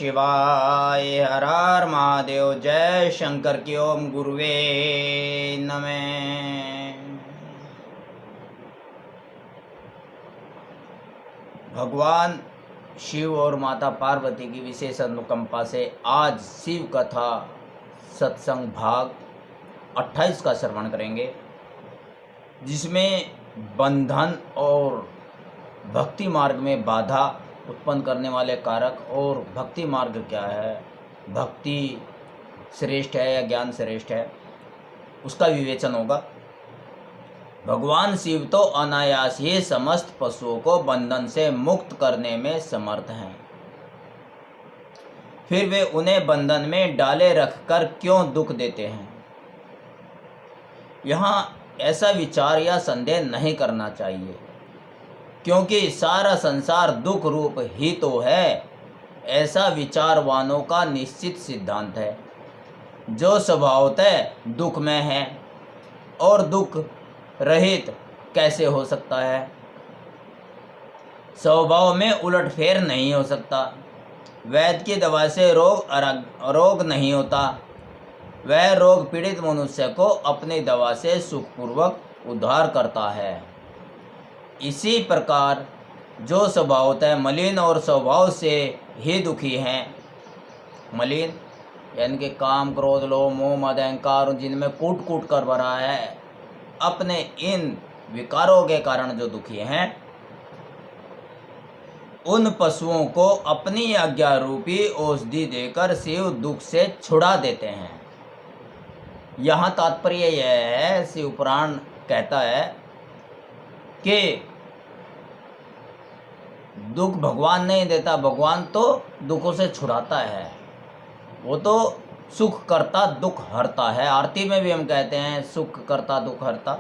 शिवाय। हर हर महादेव। जय शंकर की ओम गुरुवे नमः। भगवान शिव और माता पार्वती की विशेष अनुकंपा से आज शिव कथा सत्संग भाग 28 का श्रवण करेंगे, जिसमें बंधन और भक्ति मार्ग में बाधा उत्पन्न करने वाले कारक और भक्ति मार्ग क्या है, भक्ति श्रेष्ठ है या ज्ञान श्रेष्ठ है, उसका विवेचन होगा। भगवान शिव तो अनायास ही समस्त पशुओं को बंधन से मुक्त करने में समर्थ हैं, फिर वे उन्हें बंधन में डाले रखकर क्यों दुख देते हैं। यहाँ ऐसा विचार या संदेह नहीं करना चाहिए, क्योंकि सारा संसार दुख रूप ही तो है, ऐसा विचारवानों का निश्चित सिद्धांत है। जो स्वभावतः दुख में है और दुख रहित कैसे हो सकता है। स्वभाव में उलटफेर नहीं हो सकता। वैद्य की दवा से रोग नहीं होता। वह रोग पीड़ित मनुष्य को अपनी दवा से सुखपूर्वक उद्धार करता है। इसी प्रकार जो स्वभावतः मलिन और स्वभाव से ही दुखी हैं, मलिन यानी कि काम क्रोध लोभ मोह मद अहंकार जिनमें कूट कूट कर भरा है, अपने इन विकारों के कारण जो दुखी हैं, उन पशुओं को अपनी आज्ञा रूपी औषधि देकर शिव दुख से छुड़ा देते हैं। यहाँ तात्पर्य यह है, शिव पुराण कहता है कि दुख भगवान नहीं देता, भगवान तो दुखों से छुड़ाता है। वो तो सुख करता दुख हरता है। आरती में भी हम कहते हैं सुख करता दुख हरता।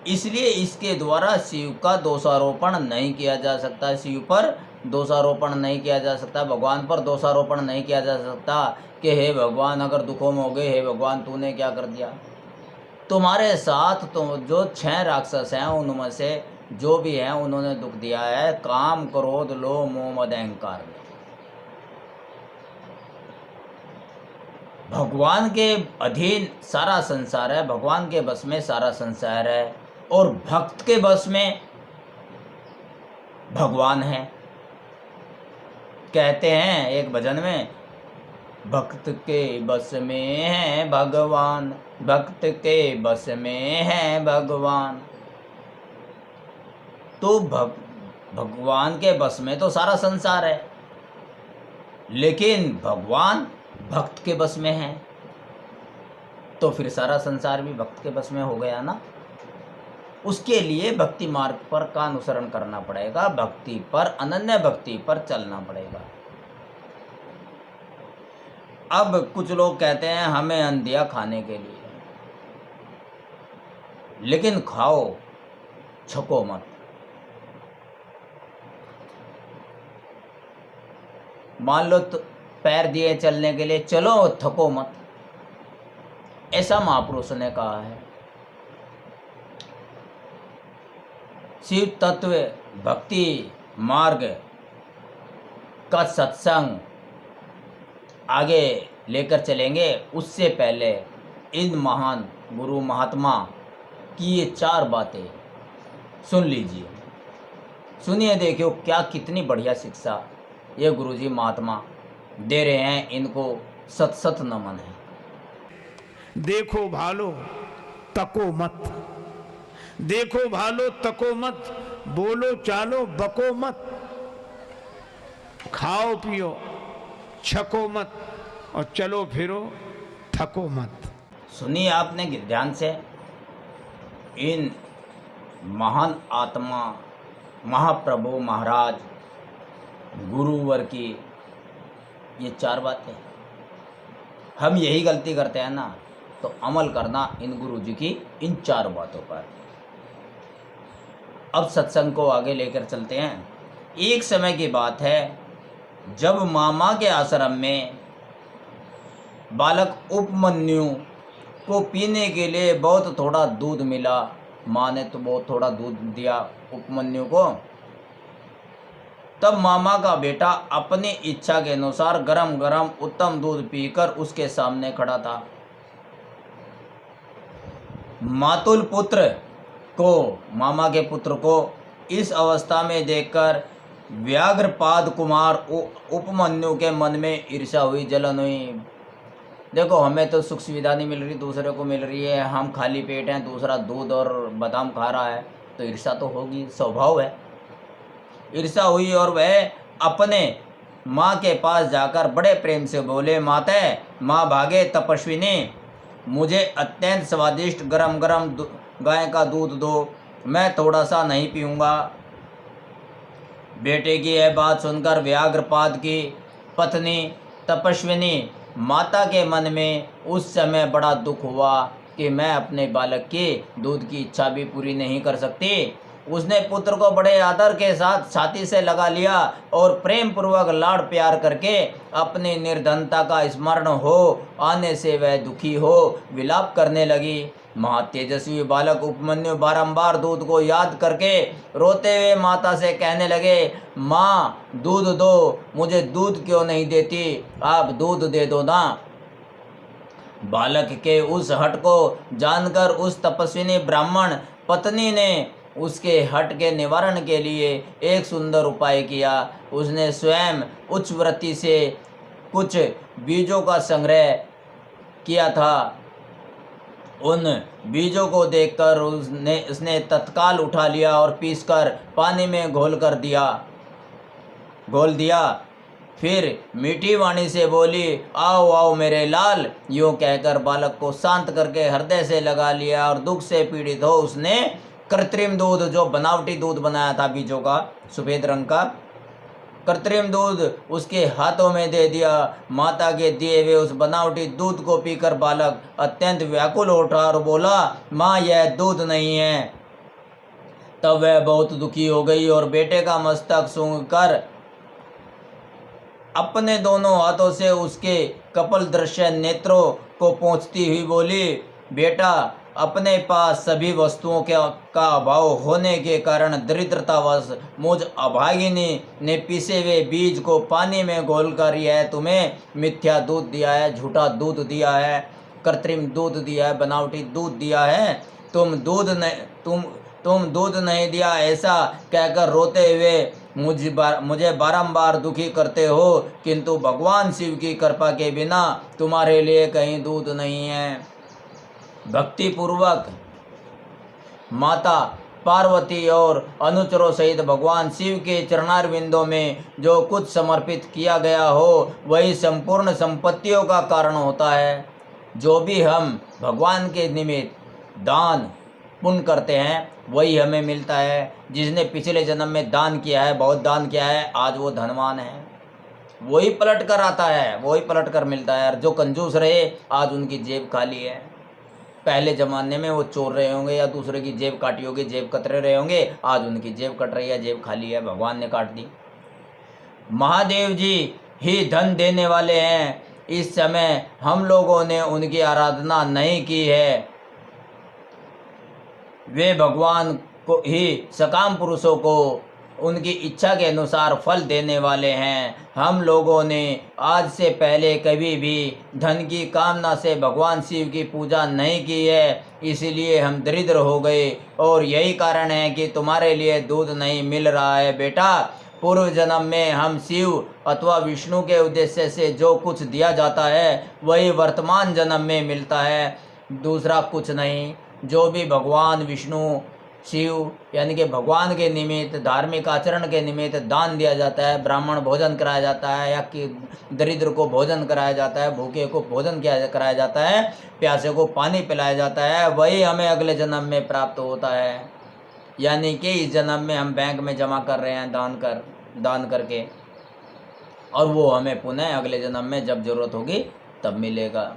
इसलिए इसके द्वारा शिव का दोषारोपण नहीं किया जा सकता, शिव पर दोषारोपण नहीं किया जा सकता, भगवान पर दोषारोपण नहीं किया जा सकता कि हे भगवान अगर दुखों में हो गए, हे भगवान तूने क्या कर दिया। तुम्हारे साथ तो जो 6 राक्षस हैं उनमें से जो भी हैं उन्होंने दुख दिया है, काम क्रोध लोभ मोह मद अहंकार में। भगवान के अधीन सारा संसार है, भगवान के बस में सारा संसार है, और भक्त के बस में भगवान है। कहते हैं एक भजन में, भक्त के बस में है भगवान, भक्त के बस में है भगवान। तो भगवान के बस में तो सारा संसार है, लेकिन भगवान भक्त के बस में है, तो फिर सारा संसार भी भक्त के बस में हो गया ना। उसके लिए भक्ति मार्ग पर का अनुसरण करना पड़ेगा, भक्ति पर, अनन्य भक्ति पर चलना पड़ेगा। अब कुछ लोग कहते हैं हमें अन्न दिया खाने के लिए, लेकिन खाओ, छको मत। मान लो तो पैर दिए चलने के लिए, चलो थको मत, ऐसा महापुरुष ने कहा है। शिव तत्व भक्ति मार्ग का सत्संग आगे लेकर चलेंगे, उससे पहले इन महान गुरु महात्मा की ये 4 बातें सुन लीजिए। सुनिए, देखियो क्या कितनी बढ़िया शिक्षा ये गुरुजी महात्मा दे रहे हैं। इनको सत सत नमन है। देखो भालो तको मत, देखो भालो तको मत, बोलो चालो बको मत, खाओ पियो छको मत, और चलो फिरो थको मत। सुनिए आपने ध्यान से, इन महान आत्मा महाप्रभु महाराज गुरुवर की ये 4 बातें। हम यही गलती करते हैं ना, तो अमल करना इन गुरुजी की इन 4 बातों पर। अब सत्संग को आगे लेकर चलते हैं। एक समय की बात है, जब मामा के आश्रम में बालक उपमन्यु को पीने के लिए बहुत थोड़ा दूध मिला। माँ ने तो बहुत थोड़ा दूध दिया उपमन्यु को। तब मामा का बेटा अपनी इच्छा के अनुसार गरम गरम उत्तम दूध पीकर उसके सामने खड़ा था। मातुल पुत्र को, मामा के पुत्र को इस अवस्था में देखकर व्याघ्रपाद कुमार उपमन्यु के मन में ईर्ष्या हुई, जलन हुई। देखो, हमें तो सुख सुविधा नहीं मिल रही, दूसरे को मिल रही है, हम खाली पेट हैं, दूसरा दूध और बादाम खा रहा है, तो ईर्ष्या तो होगी, स्वभाव है। ईर्ष्या हुई और वह अपने माँ के पास जाकर बड़े प्रेम से बोले, माते, माँ भागे तपस्विनी, मुझे अत्यंत स्वादिष्ट गरम गरम गाय का दूध दो, मैं थोड़ा सा नहीं पीऊँगा। बेटे की यह बात सुनकर व्याघ्रपाद की पत्नी तपस्विनी माता के मन में उस समय बड़ा दुख हुआ कि मैं अपने बालक की दूध की इच्छा भी पूरी नहीं कर सकती। उसने पुत्र को बड़े आदर के साथ छाती से लगा लिया और प्रेम पूर्वक लाड़ प्यार करके अपनी निर्धनता का स्मरण हो आने से वह दुखी हो विलाप करने लगी। महातेजस्वी बालक उपमन्यु बारंबार दूध को याद करके रोते हुए माता से कहने लगे, माँ दूध दो, मुझे दूध क्यों नहीं देती, आप दूध दे दो ना। बालक के उस हट को जानकर उस तपस्विनी ब्राह्मण पत्नी ने उसके हट के निवारण के लिए एक सुंदर उपाय किया। उसने स्वयं उच्च वृत्ति से कुछ बीजों का संग्रह किया था। उन बीजों को देखकर उसने तत्काल उठा लिया और पीसकर पानी में घोल दिया। फिर मीठी वाणी से बोली, आओ आओ मेरे लाल। यूँ कहकर बालक को शांत करके हृदय से लगा लिया और दुख से पीड़ित हो उसने कृत्रिम दूध, जो बनावटी दूध बनाया था बीजों का, सफ़ेद रंग का कृत्रिम दूध उसके हाथों में दे दिया। माता के दिए हुए उस बनावटी दूध को पीकर बालक अत्यंत व्याकुल उठा और बोला, माँ यह दूध नहीं है। तब वह बहुत दुखी हो गई और बेटे का मस्तक सूंघकर अपने दोनों हाथों से उसके कपल दृश्य नेत्रों को पोंछती हुई बोली, बेटा, अपने पास सभी वस्तुओं का अभाव होने के कारण दरिद्रतावश मुझ अभागिनी ने पिसे हुए बीज को पानी में घोलकर यह तुम्हें मिथ्या दूध दिया है, झूठा दूध दिया है, कृत्रिम दूध दिया है, बनावटी दूध दिया है। तुम दूध नहीं दिया ऐसा कहकर रोते हुए मुझे बारंबार दुखी करते हो, किंतु भगवान शिव की कृपा के बिना तुम्हारे लिए कहीं दूध नहीं है। भक्ति पूर्वक माता पार्वती और अनुचरों सहित भगवान शिव के चरणारविंदों में जो कुछ समर्पित किया गया हो वही संपूर्ण संपत्तियों का कारण होता है। जो भी हम भगवान के निमित्त दान पुण्य करते हैं वही हमें मिलता है। जिसने पिछले जन्म में दान किया है, बहुत दान किया है, आज वो धनवान है, वही पलट कर आता है, वही पलट कर मिलता है। और जो कंजूस रहे आज उनकी जेब खाली है। पहले ज़माने में वो चोर रहे होंगे या दूसरे की जेब काटी होगी, जेब कतरे रहे होंगे, आज उनकी जेब कट रही है, जेब खाली है, भगवान ने काट दी। महादेव जी ही धन देने वाले हैं। इस समय हम लोगों ने उनकी आराधना नहीं की है। वे भगवान को ही सकाम पुरुषों को उनकी इच्छा के अनुसार फल देने वाले हैं। हम लोगों ने आज से पहले कभी भी धन की कामना से भगवान शिव की पूजा नहीं की है, इसलिए हम दरिद्र हो गए और यही कारण है कि तुम्हारे लिए दूध नहीं मिल रहा है। बेटा, पूर्व जन्म में हम शिव अथवा विष्णु के उद्देश्य से जो कुछ दिया जाता है वही वर्तमान जन्म में मिलता है, दूसरा कुछ नहीं। जो भी भगवान विष्णु शिव यानी कि भगवान के निमित्त धार्मिक आचरण के निमित्त दान दिया जाता है, ब्राह्मण भोजन कराया जाता है या कि दरिद्र को भोजन कराया जाता है, भूखे को भोजन कराया जाता है, प्यासे को पानी पिलाया जाता है, वही हमें अगले जन्म में प्राप्त होता है। यानी कि इस जन्म में हम बैंक में जमा कर रहे हैं दान करके, और वो हमें पुनः अगले जन्म में जब जरूरत होगी तब मिलेगा।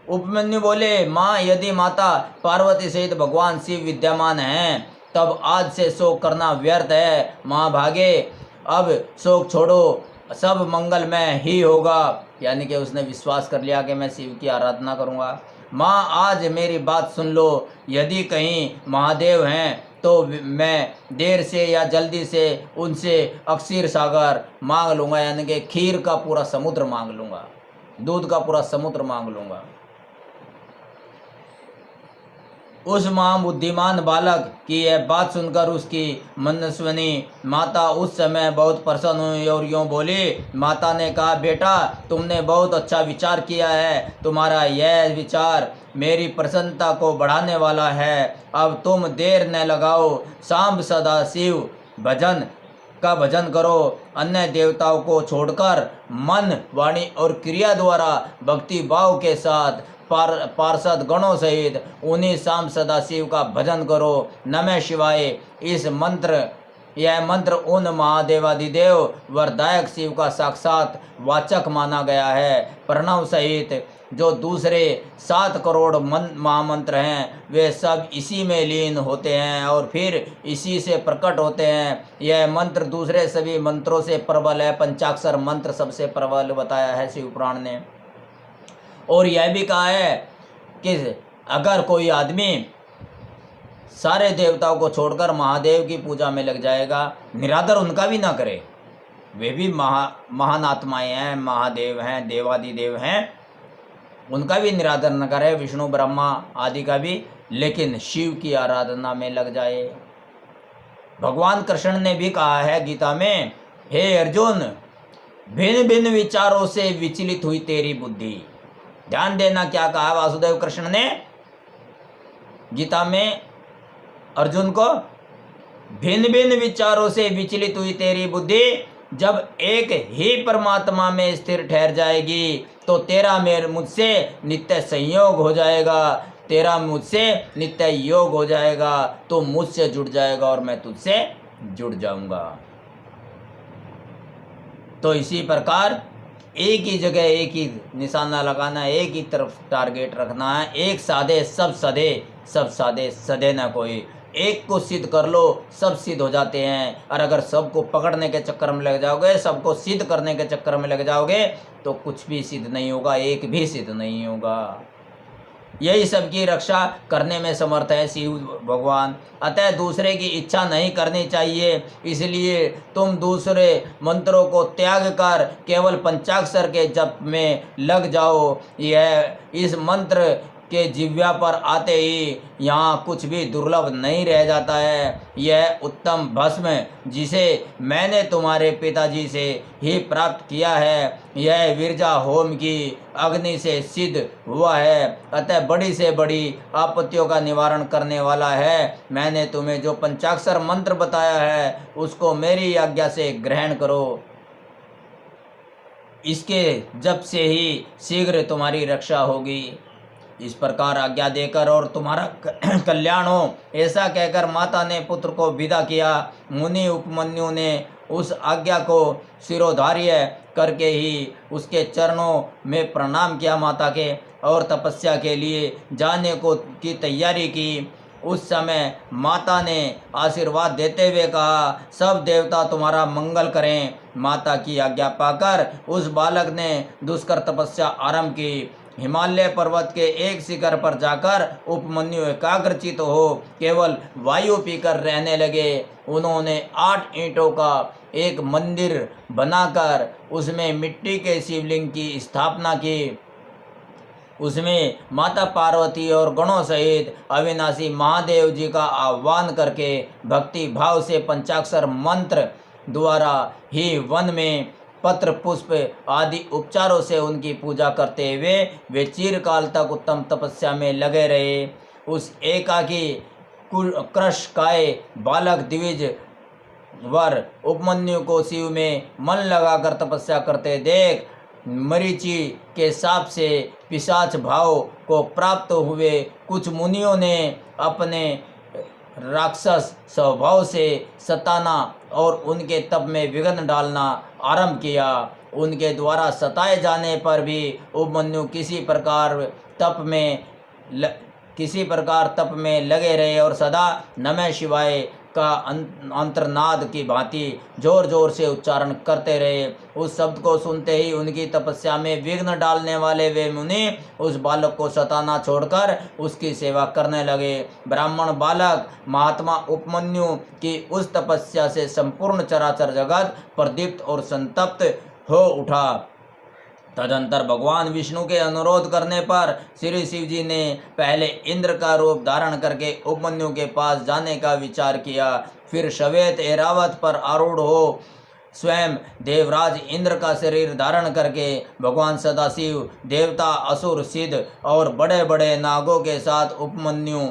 उपमन्यु बोले, माँ, यदि माता पार्वती सहित भगवान शिव विद्यमान हैं तब आज से शोक करना व्यर्थ है। माँ भागे, अब शोक छोड़ो, सब मंगलमय ही होगा। यानी कि उसने विश्वास कर लिया कि मैं शिव की आराधना करूँगा। माँ, आज मेरी बात सुन लो, यदि कहीं महादेव हैं तो मैं देर से या जल्दी से उनसे अक्षीर सागर मांग लूँगा, यानी कि खीर का पूरा समुद्र मांग लूँगा, दूध का पूरा समुद्र मांग लूँगा। उस महाबुद्धिमान बालक की यह बात सुनकर उसकी मनस्विनी माता उस समय बहुत प्रसन्न हुई और यूँ बोली। माता ने कहा, बेटा तुमने बहुत अच्छा विचार किया है, तुम्हारा यह विचार मेरी प्रसन्नता को बढ़ाने वाला है। अब तुम देर न लगाओ, सांब सदा शिव का भजन करो, अन्य देवताओं को छोड़कर मन वाणी और क्रिया द्वारा भक्ति भाव के साथ पार्षद गणों सहित उन्हीं शाम सदाशिव का भजन करो। नमः शिवाय। यह मंत्र उन महादेवादिदेव वरदायक शिव का साक्षात वाचक माना गया है। प्रणव सहित जो दूसरे 7 करोड़ महामंत्र हैं वे सब इसी में लीन होते हैं और फिर इसी से प्रकट होते हैं। यह मंत्र दूसरे सभी मंत्रों से प्रबल है। पंचाक्षर मंत्र सबसे प्रबल बताया है शिव पुराण ने। और यह भी कहा है कि अगर कोई आदमी सारे देवताओं को छोड़कर महादेव की पूजा में लग जाएगा, निरादर उनका भी ना करे, वे भी महान आत्माएं हैं, महादेव हैं, देवादिदेव हैं, उनका भी निरादर न करे, विष्णु ब्रह्मा आदि का भी, लेकिन शिव की आराधना में लग जाए। भगवान कृष्ण ने भी कहा है गीता में, हे अर्जुन, भिन्न भिन्न विचारों से विचलित हुई तेरी बुद्धि। ध्यान देना क्या कहा वासुदेव कृष्ण ने गीता में अर्जुन को, भिन्न भिन्न विचारों से विचलित हुई तेरी बुद्धि जब एक ही परमात्मा में स्थिर ठहर जाएगी तो तेरा मुझसे नित्य संयोग हो जाएगा, तेरा मुझसे नित्य योग हो जाएगा, तो मुझसे जुड़ जाएगा और मैं तुझसे जुड़ जाऊंगा। तो इसी प्रकार एक ही जगह एक ही निशाना लगाना, एक ही तरफ टारगेट रखना है। एक साधे सब सधे, सब साधे सधे ना कोई। एक को सिद्ध कर लो, सब सिद्ध हो जाते हैं। और अगर सबको पकड़ने के चक्कर में लग जाओगे, सबको सिद्ध करने के चक्कर में लग जाओगे तो कुछ भी सिद्ध नहीं होगा, एक भी सिद्ध नहीं होगा। यही सबकी रक्षा करने में समर्थ है शिव भगवान। अतः दूसरे की इच्छा नहीं करनी चाहिए। इसलिए तुम दूसरे मंत्रों को त्याग कर केवल पंचाक्षर के जप में लग जाओ। यह इस मंत्र के जिह्वा पर आते ही यहाँ कुछ भी दुर्लभ नहीं रह जाता है। यह उत्तम भस्म जिसे मैंने तुम्हारे पिताजी से ही प्राप्त किया है, यह विरजा होम की अग्नि से सिद्ध हुआ है, अतः बड़ी से बड़ी आपत्तियों का निवारण करने वाला है। मैंने तुम्हें जो पंचाक्षर मंत्र बताया है उसको मेरी आज्ञा से ग्रहण करो। इसके जप से ही शीघ्र तुम्हारी रक्षा होगी। इस प्रकार आज्ञा देकर और तुम्हारा कल्याण हो, ऐसा कहकर माता ने पुत्र को विदा किया। मुनि उपमन्यु ने उस आज्ञा को शिरोधार्य करके ही उसके चरणों में प्रणाम किया माता के, और तपस्या के लिए जाने को की तैयारी की। उस समय माता ने आशीर्वाद देते हुए कहा, सब देवता तुम्हारा मंगल करें। माता की आज्ञा पाकर उस बालक ने दुष्कर तपस्या आरंभ की। हिमालय पर्वत के एक शिखर पर जाकर उपमन्यु एकाग्रचित हो केवल वायु पीकर रहने लगे। उन्होंने 8 ईंटों का एक मंदिर बनाकर उसमें मिट्टी के शिवलिंग की स्थापना की। उसमें माता पार्वती और गणों सहित अविनाशी महादेव जी का आह्वान करके भक्ति भाव से पंचाक्षर मंत्र द्वारा ही वन में पत्र पुष्प आदि उपचारों से उनकी पूजा करते हुए वे चिरकाल तक उत्तम तपस्या में लगे रहे। उस एकाकी कृशकाय बालक द्विज वर उपमन्यु को शिव में मन लगाकर तपस्या करते देख मरीचि के शाप से पिशाच भाव को प्राप्त हुए कुछ मुनियों ने अपने राक्षस स्वभाव से सताना और उनके तप में विघ्न डालना आरंभ किया। उनके द्वारा सताए जाने पर भी उपमन्यु किसी प्रकार तप में लगे रहे और सदा नमः शिवाय का अंतर्नाद की भांति जोर जोर से उच्चारण करते रहे। उस शब्द को सुनते ही उनकी तपस्या में विघ्न डालने वाले वे मुनि उस बालक को सताना छोड़कर उसकी सेवा करने लगे। ब्राह्मण बालक महात्मा उपमन्यु की उस तपस्या से संपूर्ण चराचर जगत प्रदीप्त और संतप्त हो उठा। तदंतर भगवान विष्णु के अनुरोध करने पर श्री शिव जी ने पहले इंद्र का रूप धारण करके उपमन्यु के पास जाने का विचार किया। फिर श्वेत ऐरावत पर आरूढ़ हो स्वयं देवराज इंद्र का शरीर धारण करके भगवान सदाशिव देवता असुर सिद्ध और बड़े बड़े नागों के साथ उपमन्यु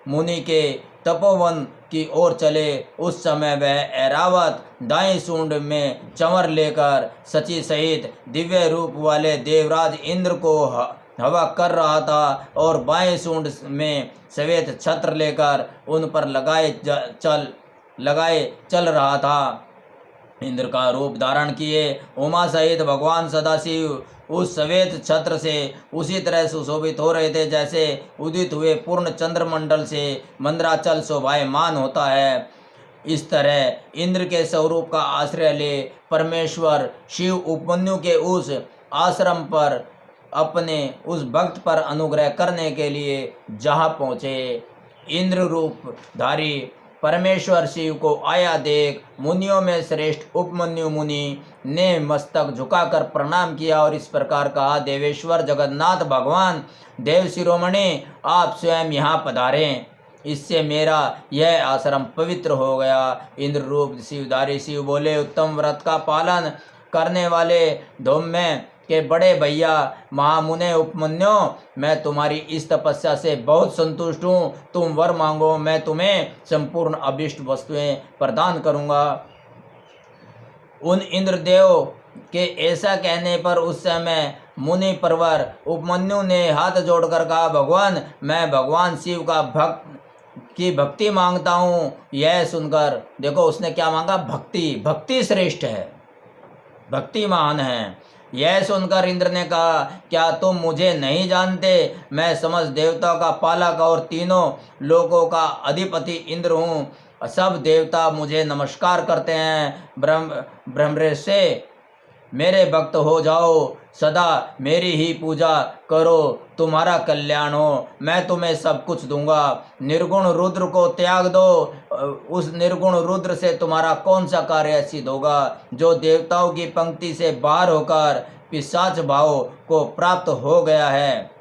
मुनि के तपोवन की ओर चले। उस समय वह ऐरावत दाएं सूंड में चंवर लेकर सची सहित दिव्य रूप वाले देवराज इंद्र को हवा कर रहा था और बाएं सूंड में श्वेत छत्र लेकर उन पर लगाए चल रहा था। इंद्र का रूप धारण किए उमा सहित भगवान सदाशिव उस श्वेत छत्र से उसी तरह सुशोभित हो रहे थे जैसे उदित हुए पूर्ण चंद्रमंडल से मंद्राचल शोभायमान होता है। इस तरह इंद्र के स्वरूप का आश्रय ले परमेश्वर शिव उपमन्यु के उस आश्रम पर अपने उस भक्त पर अनुग्रह करने के लिए जहाँ पहुँचे। इंद्र रूपधारी परमेश्वर शिव को आया देख मुनियों में श्रेष्ठ उपमन्यु मुनि ने मस्तक झुकाकर प्रणाम किया और इस प्रकार कहा, देवेश्वर जगन्नाथ भगवान देव शिरोमणि, आप स्वयं यहाँ पधारें, इससे मेरा यह आश्रम पवित्र हो गया। इंद्र रूप शिवधारी शिव बोले, उत्तम व्रत का पालन करने वाले धौम्य के बड़े भैया महामुने उपमन्यु, मैं तुम्हारी इस तपस्या से बहुत संतुष्ट हूँ। तुम वर मांगो, मैं तुम्हें संपूर्ण अभिष्ट वस्तुएं प्रदान करूँगा। उन इंद्रदेव के ऐसा कहने पर उस समय मुनि परवर उपमन्यु ने हाथ जोड़कर कहा, भगवान, मैं भगवान शिव का भक्ति मांगता हूँ। यह सुनकर देखो उसने क्या मांगा, भक्ति। भक्ति श्रेष्ठ है, भक्ति महान है। यह सुनकर इंद्र ने कहा, क्या तुम मुझे नहीं जानते? मैं समस्त देवताओं का पालक और तीनों लोकों का अधिपति इंद्र हूँ। सब देवता मुझे नमस्कार करते हैं। ब्रह्मर्षि, मेरे भक्त हो जाओ, सदा मेरी ही पूजा करो, तुम्हारा कल्याण हो, मैं तुम्हें सब कुछ दूंगा। निर्गुण रुद्र को त्याग दो, उस निर्गुण रुद्र से तुम्हारा कौन सा कार्य सिद्ध होगा, जो देवताओं की पंक्ति से बाहर होकर पिशाच भाव को प्राप्त हो गया है।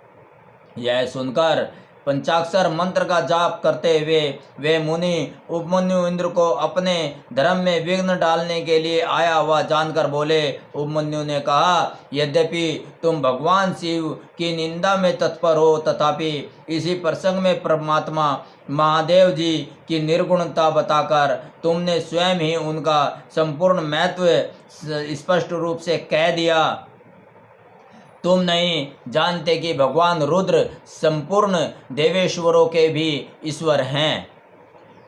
यह सुनकर पंचाक्षर मंत्र का जाप करते हुए वे मुनि उपमन्यु इंद्र को अपने धर्म में विघ्न डालने के लिए आया हुआ जानकर बोले। उपमन्यु ने कहा, यद्यपि तुम भगवान शिव की निंदा में तत्पर हो, तथापि इसी प्रसंग में परमात्मा महादेव जी की निर्गुणता बताकर तुमने स्वयं ही उनका संपूर्ण महत्व स्पष्ट रूप से कह दिया। तुम नहीं जानते कि भगवान रुद्र संपूर्ण देवेश्वरों के भी ईश्वर हैं,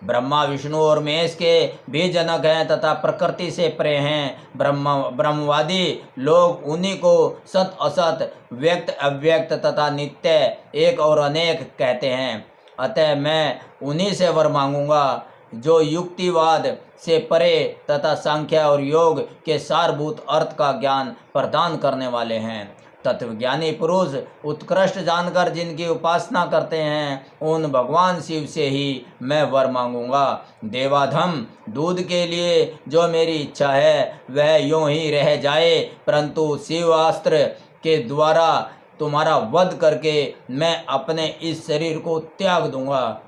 ब्रह्मा विष्णु और महेश के भी जनक हैं तथा प्रकृति से परे हैं। ब्रह्मवादी लोग उन्हीं को सत असत, व्यक्त अव्यक्त तथा नित्य, एक और अनेक कहते हैं। अतः मैं उन्हीं से वर मांगूंगा जो युक्तिवाद से परे तथा सांख्य और योग के सारभूत अर्थ का ज्ञान प्रदान करने वाले हैं। तत्वज्ञानी पुरुष उत्कृष्ट जानकर जिनकी उपासना करते हैं, उन भगवान शिव से ही मैं वर मांगूंगा। देवाधम दूध के लिए जो मेरी इच्छा है वह यूं ही रह जाए, परंतु शिवास्त्र के द्वारा तुम्हारा वध करके मैं अपने इस शरीर को त्याग दूंगा।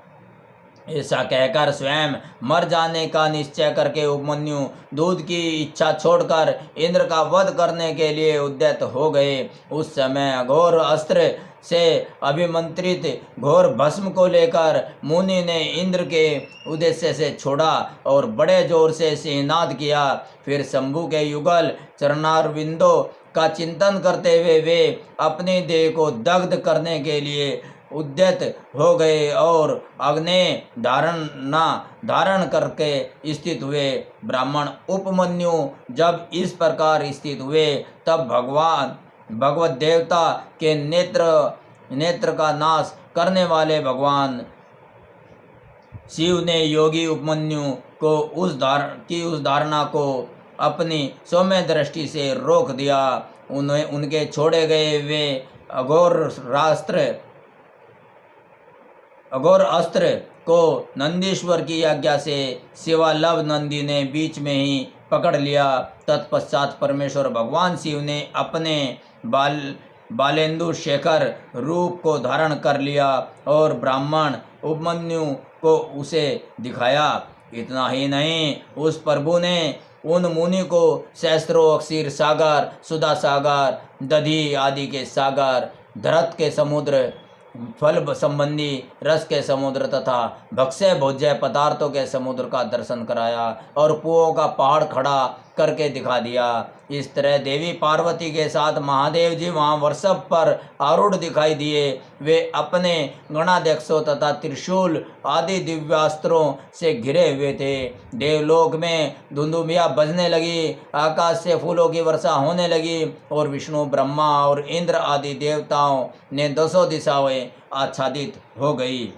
ऐसा कहकर स्वयं मर जाने का निश्चय करके उपमन्यु दूध की इच्छा छोड़कर इंद्र का वध करने के लिए उद्यत हो गए। उस समय अघोर अस्त्र से अभिमंत्रित घोर भस्म को लेकर मुनि ने इंद्र के उद्देश्य से छोड़ा और बड़े जोर से सिंहनाद किया। फिर शंभु के युगल चरणारविंदों का चिंतन करते हुए वे अपनी देह को दग्ध करने के लिए उद्यत हो गए और अग्नि धारण करके स्थित हुए। ब्राह्मण उपमन्यु जब इस प्रकार स्थित हुए तब भगवत देवता के नेत्र का नाश करने वाले भगवान शिव ने योगी उपमन्यु को उस धारणा को अपनी सौम्य दृष्टि से रोक दिया। उनके छोड़े गए वे अघोर अस्त्र को नंदीश्वर की आज्ञा से शिवालव नंदी ने बीच में ही पकड़ लिया। तत्पश्चात परमेश्वर भगवान शिव ने अपने बालेंदु शेखर रूप को धारण कर लिया और ब्राह्मण उपमन्यु को उसे दिखाया। इतना ही नहीं, उस प्रभु ने उन मुनि को सहस्त्रों क्षीर सागर, सुधा सागर, दधि आदि के सागर, धरत के समुद्र, फल संबंधी रस के समुद्र तथा भक्ष्य भोज्य पदार्थों के समुद्र का दर्शन कराया और कुओं का पहाड़ खड़ा करके दिखा दिया। इस तरह देवी पार्वती के साथ महादेव जी वहाँ वृषभ पर आरूढ़ दिखाई दिए। वे अपने गणाध्यक्षों तथा त्रिशूल आदि दिव्यास्त्रों से घिरे हुए थे। देवलोक में धुंधुमिया बजने लगी, आकाश से फूलों की वर्षा होने लगी और विष्णु, ब्रह्मा और इंद्र आदि देवताओं ने दसों दिशाएं आच्छादित हो गई।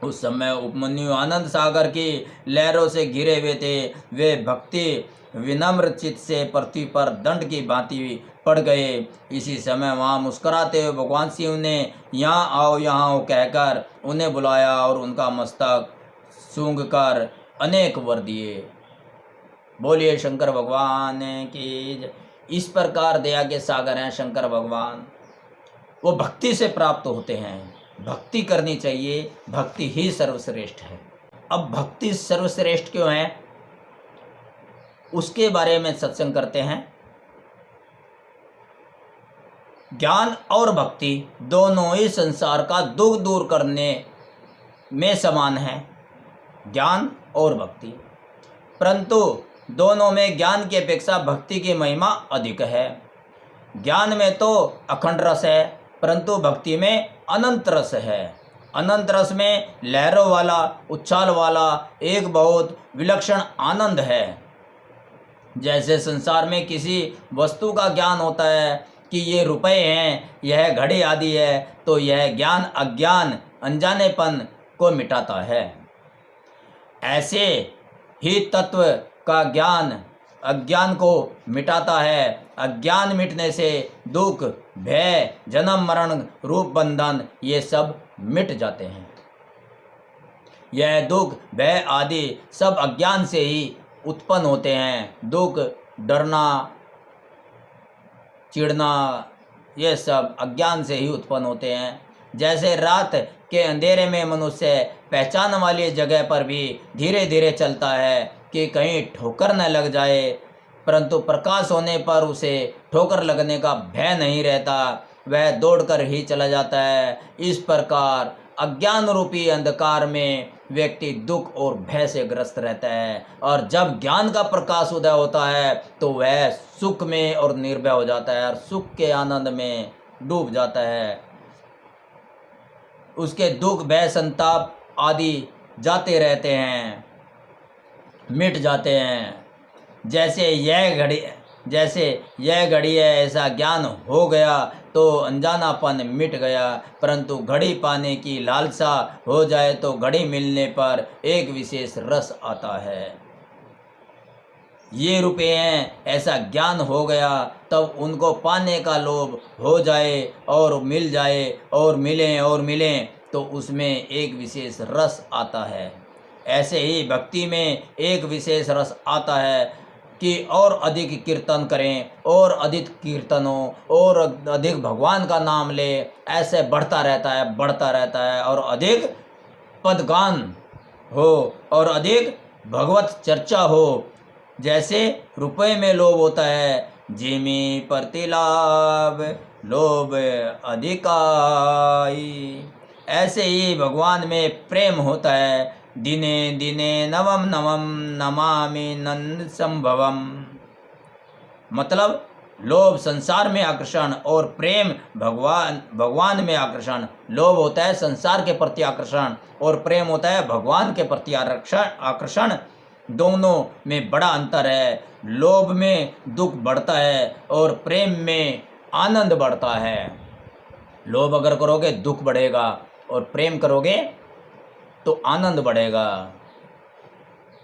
उस समय उपमन्यु आनंद सागर की लहरों से घिरे हुए थे। वे भक्ति विनम्र चित्त से पृथ्वी पर दंड की भांति पड़ गए। इसी समय वहाँ मुस्कुराते हुए भगवान शिव ने यहाँ आओ कहकर उन्हें बुलाया और उनका मस्तक सूंघकर अनेक वर दिए। बोलिए शंकर भगवान की जय। इस प्रकार दया के सागर हैं शंकर भगवान। वो भक्ति से प्राप्त होते हैं। भक्ति करनी चाहिए, भक्ति ही सर्वश्रेष्ठ है। अब भक्ति सर्वश्रेष्ठ क्यों है उसके बारे में सत्संग करते हैं। ज्ञान और भक्ति दोनों ही संसार का दुख दूर करने में समान है, ज्ञान और भक्ति। परंतु दोनों में ज्ञान की अपेक्षा भक्ति की महिमा अधिक है। ज्ञान में तो अखंड रस है, परंतु भक्ति में अनंत रस है। अनंत रस में लहरों वाला, उछाल वाला एक बहुत विलक्षण आनंद है। जैसे संसार में किसी वस्तु का ज्ञान होता है कि ये रुपए हैं, यह घड़ी आदि है, तो यह ज्ञान अज्ञान, अनजानेपन को मिटाता है। ऐसे ही तत्व का ज्ञान अज्ञान को मिटाता है। अज्ञान मिटने से दुख, भय, जन्म मरण रूप बंधन ये सब मिट जाते हैं। यह दुख, भय आदि सब अज्ञान से ही उत्पन्न होते हैं। दुख, डरना, चिढ़ना ये सब अज्ञान से ही उत्पन्न होते हैं। जैसे रात के अंधेरे में मनुष्य पहचान वाली जगह पर भी धीरे धीरे चलता है कि कहीं ठोकर न लग जाए, परंतु प्रकाश होने पर उसे ठोकर लगने का भय नहीं रहता, वह दौड़कर ही चला जाता है। इस प्रकार अज्ञान रूपी अंधकार में व्यक्ति दुख और भय से ग्रस्त रहता है, और जब ज्ञान का प्रकाश उदय होता है तो वह सुख में और निर्भय हो जाता है और सुख के आनंद में डूब जाता है। उसके दुख, भय, संताप आदि जाते रहते हैं, मिट जाते हैं। जैसे यह घड़ी है, ऐसा ज्ञान हो गया तो अनजानापन मिट गया। परंतु घड़ी पाने की लालसा हो जाए तो घड़ी मिलने पर एक विशेष रस आता है। ये रुपए हैं, ऐसा ज्ञान हो गया, तब उनको पाने का लोभ हो जाए और मिल जाए और मिलें तो उसमें एक विशेष रस आता है। ऐसे ही भक्ति में एक विशेष रस आता है कि और अधिक कीर्तन करें, और अधिक कीर्तन हो, और अधिक भगवान का नाम ले, ऐसे बढ़ता रहता है और अधिक पदगान हो और अधिक भगवत चर्चा हो। जैसे रुपए में लोभ होता है, जिमी प्रतिलाभ लोभ अधिकाई, ऐसे ही भगवान में प्रेम होता है। दिने दिने नवम नवम नमामि नंद संभवम, मतलब लोभ संसार में आकर्षण और प्रेम भगवान में आकर्षण। लोभ होता है संसार के प्रति आकर्षण और प्रेम होता है भगवान के प्रति आकर्षण। दोनों में बड़ा अंतर है। लोभ में दुख बढ़ता है और प्रेम में आनंद बढ़ता है। लोभ अगर करोगे दुख बढ़ेगा और प्रेम करोगे तो आनंद बढ़ेगा।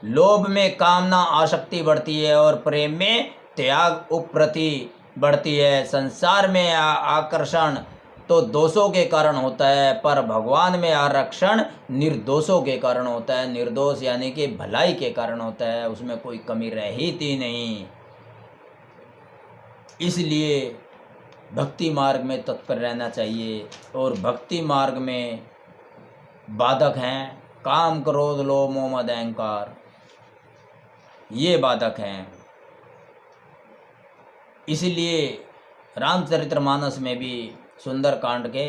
लोभ में कामना आसक्ति बढ़ती है और प्रेम में त्याग उपरति बढ़ती है। संसार में आकर्षण तो दोषों के कारण होता है, पर भगवान में आरक्षण निर्दोषों के कारण होता है। निर्दोष यानी कि भलाई के कारण होता है, उसमें कोई कमी रहती नहीं। इसलिए भक्ति मार्ग में तत्पर रहना चाहिए। और भक्ति मार्ग में बाधक हैं काम, क्रोध, लोभ, मोह, मद, अहंकार, ये बाधक हैं। इसलिए रामचरितमानस में भी सुंदरकांड के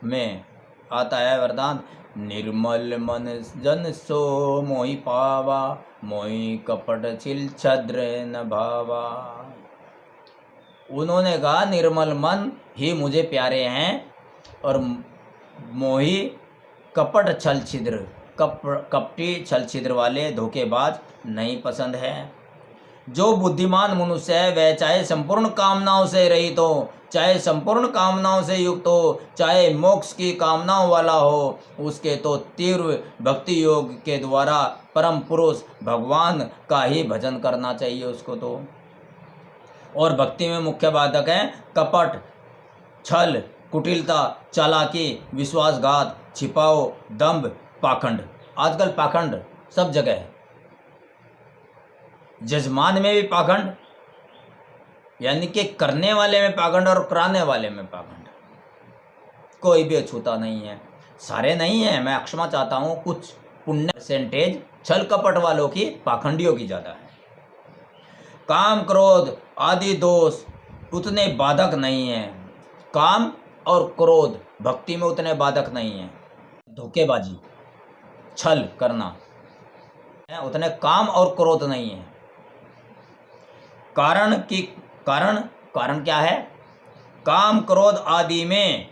में आता है वरदान, निर्मल मन जन सो मोहि पावा, मोहि कपट छिल छद्र न भावा। उन्होंने कहा निर्मल मन ही मुझे प्यारे हैं और मोहि कपट छल छिद्र, कपटी छल छिद्र वाले धोखेबाज नहीं पसंद है। जो बुद्धिमान मनुष्य है वह चाहे संपूर्ण कामनाओं से रहित हो, चाहे संपूर्ण कामनाओं से युक्त हो, चाहे मोक्ष की कामनाओं वाला हो, उसके तो तीव्र भक्ति योग के द्वारा परम पुरुष भगवान का ही भजन करना चाहिए उसको तो। और भक्ति में मुख्य बाधक है कपट, छल, कुटिलता, चालाकी, विश्वासघात, छिपाओ, दंभ, पाखंड। आजकल पाखंड सब जगह है। जजमान में भी पाखंड, यानी कि करने वाले में पाखंड और कराने वाले में पाखंड। कोई भी अछूता नहीं है, सारे नहीं है। मैं क्षमा चाहता हूँ, कुछ पुण्य परसेंटेज छल कपट वालों की, पाखंडियों की ज़्यादा है। काम क्रोध आदि दोष उतने बाधक नहीं हैं। काम और क्रोध भक्ति में उतने बाधक नहीं हैं। धोखेबाजी, छल करना उतने काम और क्रोध नहीं है। कारण क्या है? काम क्रोध आदि में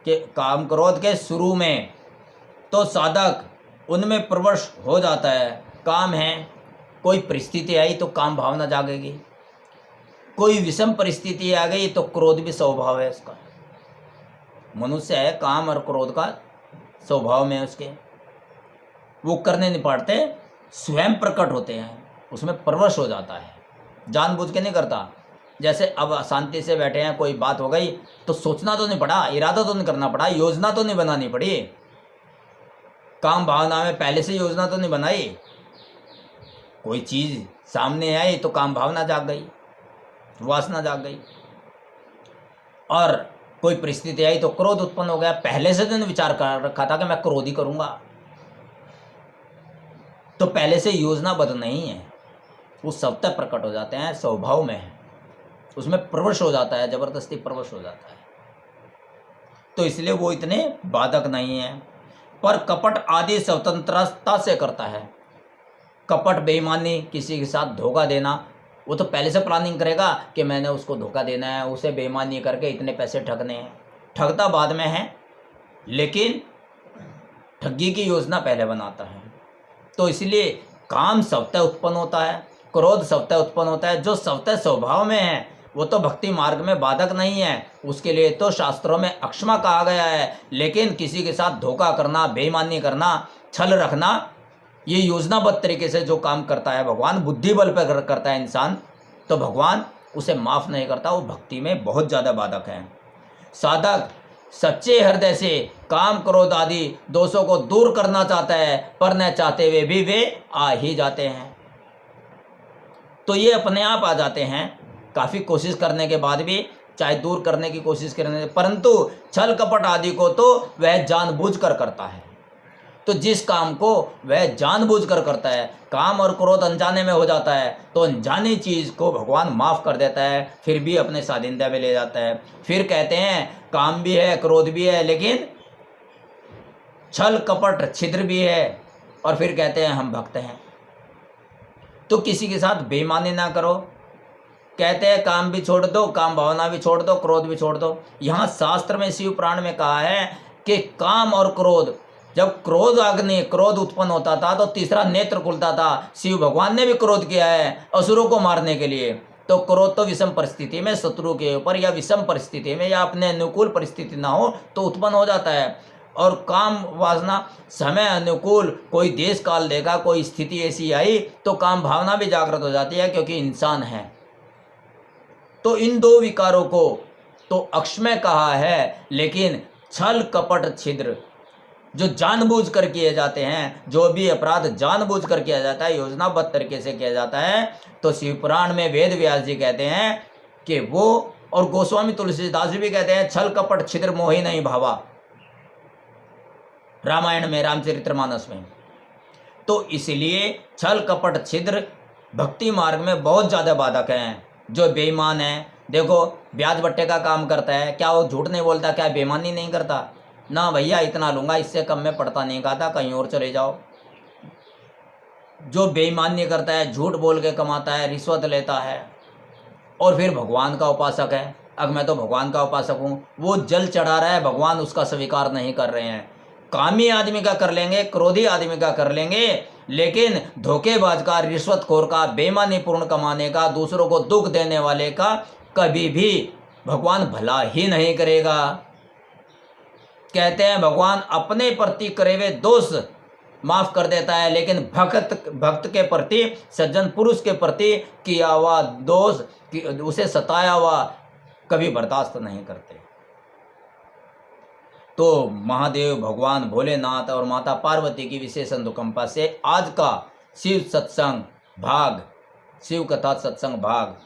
काम क्रोध के शुरू में तो साधक उनमें प्रवश हो जाता है। काम है, कोई परिस्थिति आई तो काम भावना जागेगी, कोई विषम परिस्थिति आ गई तो क्रोध भी स्वभाव है उसका। मनुष्य है, काम और क्रोध का स्वभाव में उसके, वो करने नहीं पाते, स्वयं प्रकट होते हैं, उसमें प्रवश हो जाता है, जानबूझ के नहीं करता। जैसे अब शांति से बैठे हैं, कोई बात हो गई तो सोचना तो नहीं पड़ा, इरादा तो नहीं करना पड़ा, योजना तो नहीं बनानी पड़ी। काम भावना में पहले से योजना तो नहीं बनाई। कोई चीज़ सामने आई तो काम भावना जाग गई, वासना जाग गई। और कोई परिस्थिति आई तो क्रोध उत्पन्न हो गया। पहले से तो नहीं विचार कर रखा था कि मैं क्रोध ही करूँगा, तो पहले से योजनाबद्ध नहीं है। वो सब तक प्रकट हो जाते हैं, स्वभाव में है, उसमें प्रवश हो जाता है, जबरदस्ती प्रवश हो जाता है। तो इसलिए वो इतने बाधक नहीं है। पर कपट आदि स्वतंत्रता से करता है। कपट, बेईमानी, किसी के साथ धोखा देना, वो तो पहले से प्लानिंग करेगा कि मैंने उसको धोखा देना है, उसे बेईमानी करके इतने पैसे ठगने हैं। ठगता बाद में है, लेकिन ठगी की योजना पहले बनाता है। तो इसलिए काम स्वतः उत्पन्न होता है, क्रोध स्वतः उत्पन्न होता है। जो स्वतः स्वभाव में है वो तो भक्ति मार्ग में बाधक नहीं है, उसके लिए तो शास्त्रों में अक्षमा कहा गया है। लेकिन किसी के साथ धोखा करना, बेईमानी करना, छल रखना, ये योजनाबद्ध तरीके से जो काम करता है भगवान, बुद्धि बल पर करता है इंसान, तो भगवान उसे माफ़ नहीं करता। वो भक्ति में बहुत ज़्यादा बाधक है। साधक सच्चे हृदय से काम क्रोध आदि दोषों को दूर करना चाहता है, पर न चाहते हुए भी वे आ ही जाते हैं। तो ये अपने आप आ जाते हैं, काफ़ी कोशिश करने के बाद भी, चाहे दूर करने की कोशिश करने, परंतु छल कपट आदि को तो वह जानबूझकर करता है। तो जिस काम को वह जानबूझकर करता है, काम और क्रोध अनजाने में हो जाता है, तो अनजानी चीज़ को भगवान माफ़ कर देता है, फिर भी अपने स्वाधीनता में ले जाता है। फिर कहते हैं काम भी है, क्रोध भी है, लेकिन छल कपट छिद्र भी है, और फिर कहते हैं हम भक्त हैं। तो किसी के साथ बेईमानी ना करो। कहते हैं काम भी छोड़ दो, काम भावना भी छोड़ दो, क्रोध भी छोड़ दो। यहाँ शास्त्र में शिव पुराण में कहा है कि काम और क्रोध, जब क्रोध अग्नि क्रोध उत्पन्न होता था तो तीसरा नेत्र खुलता था। शिव भगवान ने भी क्रोध किया है असुरों को मारने के लिए। तो क्रोध तो विषम परिस्थिति में, शत्रु के ऊपर या विषम परिस्थिति में या अपने अनुकूल परिस्थिति ना हो तो उत्पन्न हो जाता है। और काम वासना समय अनुकूल कोई देश काल देखा, कोई स्थिति ऐसी आई तो काम भावना भी जागृत हो जाती है, क्योंकि इंसान है। तो इन दो विकारों को तो अक्षमय कहा है, लेकिन छल कपट छिद्र जो जानबूझ कर किए जाते हैं, जो भी अपराध जानबूझ कर किया जाता है, योजनाबद्ध तरीके से किया जाता है, तो शिवपुराण में वेद व्यास जी कहते हैं कि वो, और गोस्वामी तुलसीदास जी भी कहते हैं, छल कपट छिद्र मोहि नहीं भावा, रामायण में, रामचरितमानस में। तो इसलिए छल कपट छिद्र भक्ति मार्ग में बहुत ज़्यादा बाधक हैं। जो बेईमान है, देखो ब्याज बट्टे का काम करता है, क्या वो झूठ नहीं बोलता, क्या बेईमानी नहीं करता? ना भैया, इतना लूंगा, इससे कम में पड़ता नहीं खाता, कहीं और चले जाओ। जो बेईमानी करता है, झूठ बोल के कमाता है, रिश्वत लेता है, और फिर भगवान का उपासक है, अब मैं तो भगवान का उपासक हूँ, वो जल चढ़ा रहा है, भगवान उसका स्वीकार नहीं कर रहे हैं। कामी आदमी का कर लेंगे, क्रोधी आदमी का कर लेंगे, लेकिन धोखेबाज का, रिश्वतखोर का, बेईमानी पूर्ण कमाने का, दूसरों को दुख देने वाले का कभी भी भगवान भला ही नहीं करेगा। कहते हैं भगवान अपने प्रति करे हुए दोष माफ कर देता है, लेकिन भक्त के प्रति, सज्जन पुरुष के प्रति किया हुआ दोष, उसे सताया हुआ कभी बर्दाश्त नहीं करते। तो महादेव भगवान भोलेनाथ और माता पार्वती की विशेष अनुकंपा से आज का शिव सत्संग भाग, शिव कथा सत्संग भाग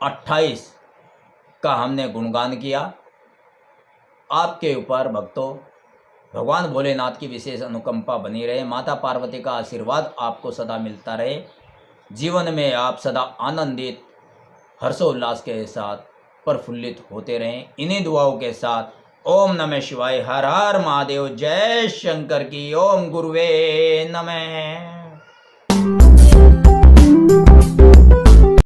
28 का हमने गुणगान किया। आपके ऊपर भक्तों भगवान भोलेनाथ की विशेष अनुकंपा बनी रहे, माता पार्वती का आशीर्वाद आपको सदा मिलता रहे, जीवन में आप सदा आनंदित हर्षोल्लास के साथ प्रफुल्लित होते रहें। इन्हीं दुआओं के साथ ओम नमः शिवाय, हर हर महादेव, जय शंकर की, ओम गुरुवे नमः।